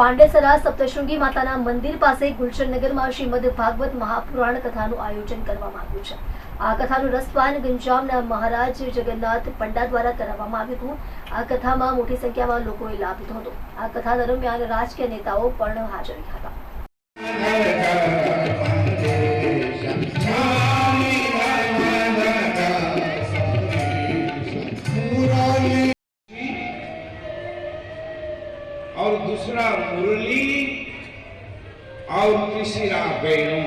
પાંડેસરા સપ્તશૃંગી માતાના મંદિર પાસે ગુલશનનગરમાં શ્રીમદ ભાગવત મહાપુરાણ કથાનું આયોજન કરવામાં આવ્યું છે। આ કથાનું રસપાન ગંજામના મહારાજ જગન્નાથ પંડા દ્વારા કરાવવામાં આવ્યું હતું। આ કથામાં મોટી સંખ્યામાં લોકોએ લાભ લીધો હતો। આ કથા દરમિયાન રાજકીય નેતાઓ પણ હાજર રહ્યા હતા। और दूसरा मुरली और तीसरा वेणु।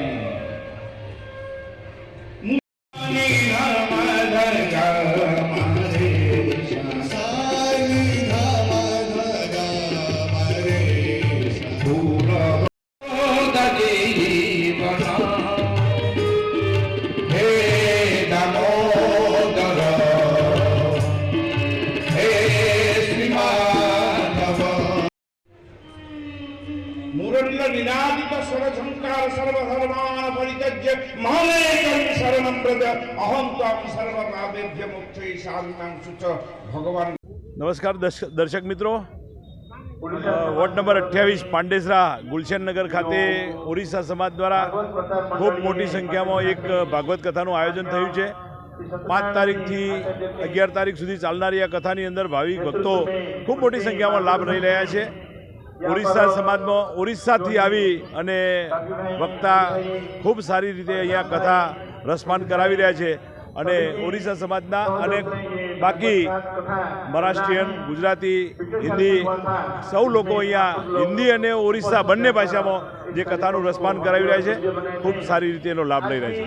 मुरली निनादित सर्वसंकार सर्वधर्मान परित्यज्य महामेकं शरणं व्रज अहं त्वां सर्वपापेभ्यो मोक्षये साधुकांक्षुच भगवान। नमस्कार दर्शक मित्रों, वोर्ड नंबर 28 પાંડેસરા ગુલશનનગર ખાતે ઓરિસ્સા સમાજ દ્વારા ખૂબ મોટી સંખ્યામાં એક ભાગવત કથાનું આયોજન થયું છે। 5 તારીખથી 11 તારીખ સુધી ચાલનારી આ કથાની અંદર ભાવિક ભક્તો ખૂબ મોટી સંખ્યામાં લાભ લઈ રહ્યા છે। ઓરિસ્સા સમાજમાં ઓરિસ્સાથી આવી અને વક્તા ખૂબ સારી રીતે અહીંયા કથા રસપાન કરાવી રહ્યા છે અને ઓરિસ્સા સમાજના અને બાકી મહારાષ્ટ્રીયન, ગુજરાતી, હિન્દી સૌ લોકો અહીંયા હિન્દી અને ઓરિસ્સા બંને ભાષામાં જે કથાનું રસપાન કરાવી રહ્યા છે, ખૂબ સારી રીતે એનો લાભ લઈ રહ્યા છે।